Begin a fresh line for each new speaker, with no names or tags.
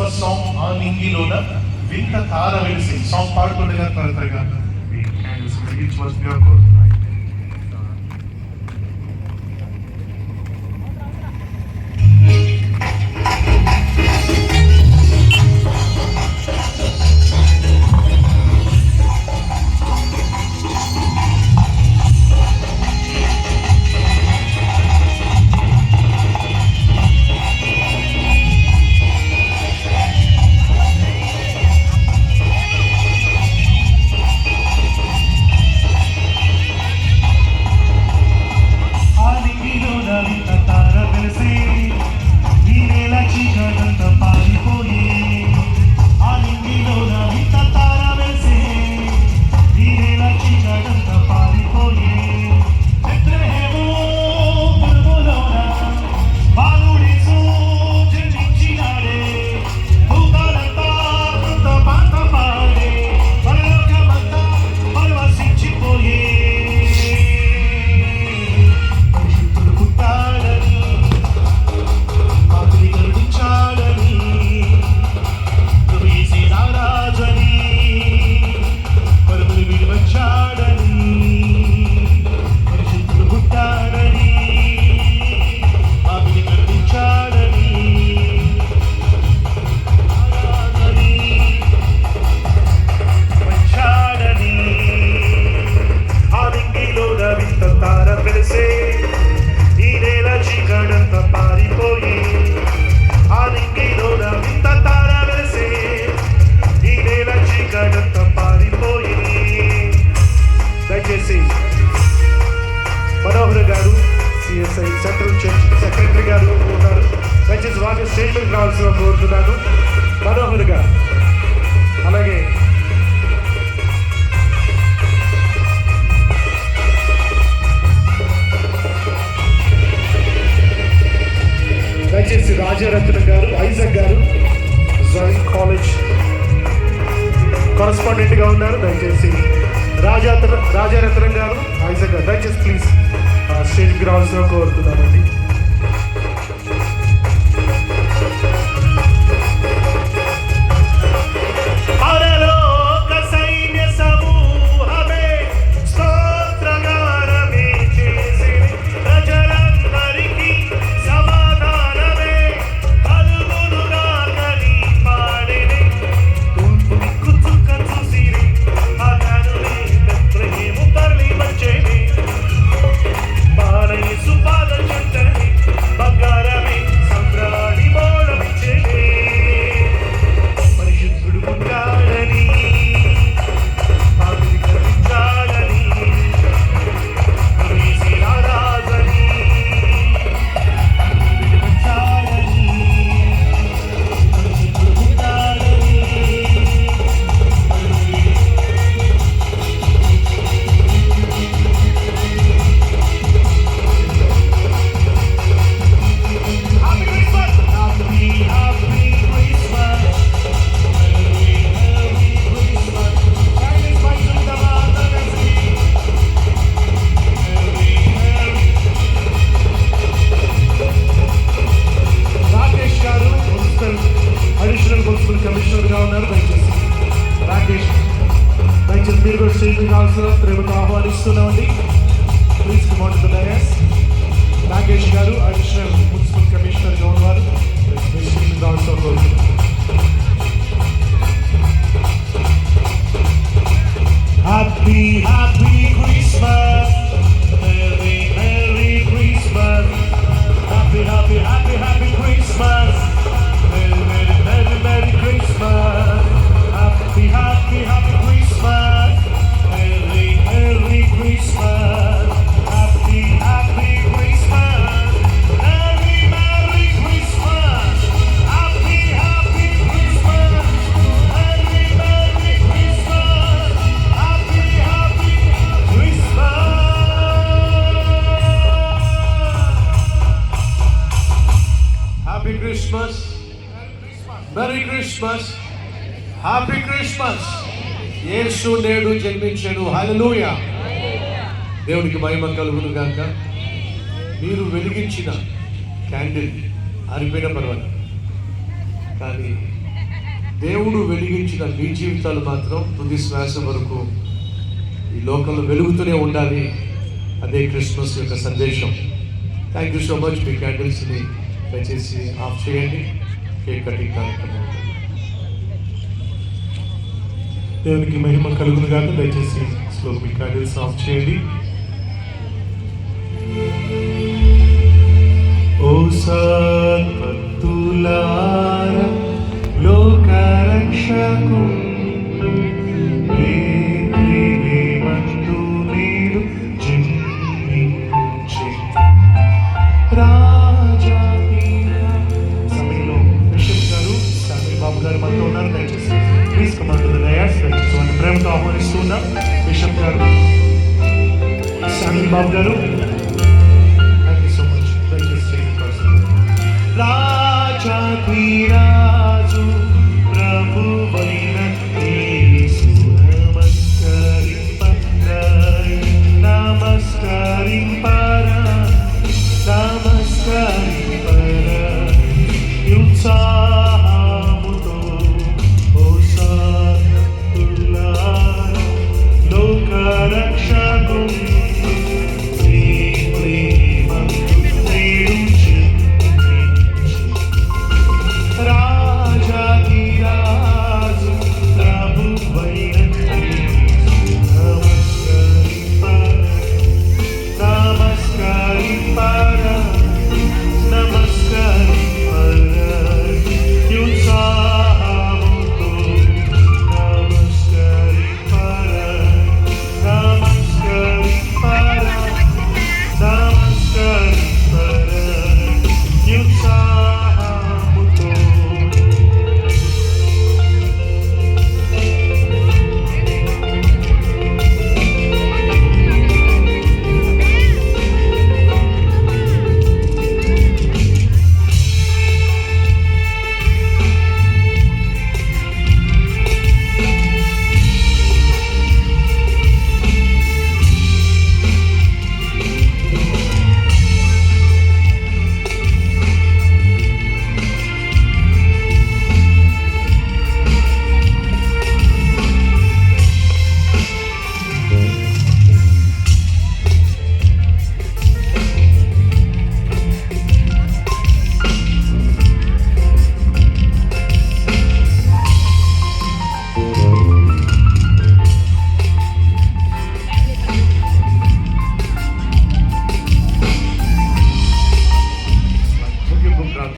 Christmas song ఆ లింగిలోన వింత తార వెలిసి సాంగ్ పాడుతుండగా త్వరగా ఈ క్యాండిల్స్ వెలిగించవలసిందిగా కోరుతున్నాను. మనోహర్ గారు సిఎస్ఐ సెంట్రల్ చర్చ్ సెక్రటరీ గారు ఉన్నారు. దయచేసి వారిని స్టేజ్ మీద రావాల్సిన కోరుతున్నాను. మనోహర్ గారు, అలాగే దయచేసి రాజారత్నం గారు, ఐజక్ గారు జాయిన్ కాలేజ్ కరస్పాండెంట్ గా ఉన్నారు. దయచేసి రాజారత్నం గారు, ఐజక్ గారు దయచేసి ప్లీజ్ స్టేజ్కి రావాల్సిన కోరుతున్నానండి. మీరు కూడా స్టేజ్ కావాల్సిన ప్రేమకు ఆహ్వానిస్తున్నామండి. Please come on to the dais. Rakesh గారు అడిషనల్ మున్సిపల్ కమిషనర్ గా ఉన్నారు. Happy happy Christmas, merry merry Christmas, happy happy happy happy Christmas, merry merry merry merry Christmas, happy happy happy Christmas, merry merry Christmas, happy happy Christmas, merry merry Christmas, happy happy Christmas, merry merry Christmas, happy happy Christmas. Happy Christmas, merry Christmas, happy Christmas. Yesu నేడు జన్మించెను. హల్లెలూయా. దేవునికి మహిమ కలుగును గాక. మీరు వెలిగించిన candle ఆరిపోయిన పర్వాలేదు, కానీ దేవుడు వెలిగించిన మీ జీవితాలు మాత్రం తుది శ్వాస వరకు ఈ లోకంలో వెలుగుతూనే ఉండాలి. అదే క్రిస్మస్ యొక్క సందేశం. Thank you so much. మీ క్యాండిల్స్ని దయచేసి ఆఫ్ చేయండి. కేక్ కటింగ్ కార్యక్రమం.
దేవునికి మహిమ కలుగును గాక. దయచేసి స్లో మీ క్యాండిల్స్ ఆఫ్ చేయండి. ఓ సత్పత్తులార లోక రక్షకుండు మందు నీరు జన్మించి సమయంలో బిషప్ గారు శామ్యూల్ బాబు గారు మనతో ఉన్నారు. దయచేసి please command to the dais. దయచేసి వాళ్ళని ప్రేమతో ఆహ్వానిస్తున్నాం. బిషప్ గారు, శామ్యూల్ బాబు గారు, థ్యాంక్ యూ సో మచ్. దయచేసి రాజాకి రాజు ప్రభువైన యేసు నమస్కరింపరాయి, నమస్కరింపరాయి, నమస్కరింపరాయి.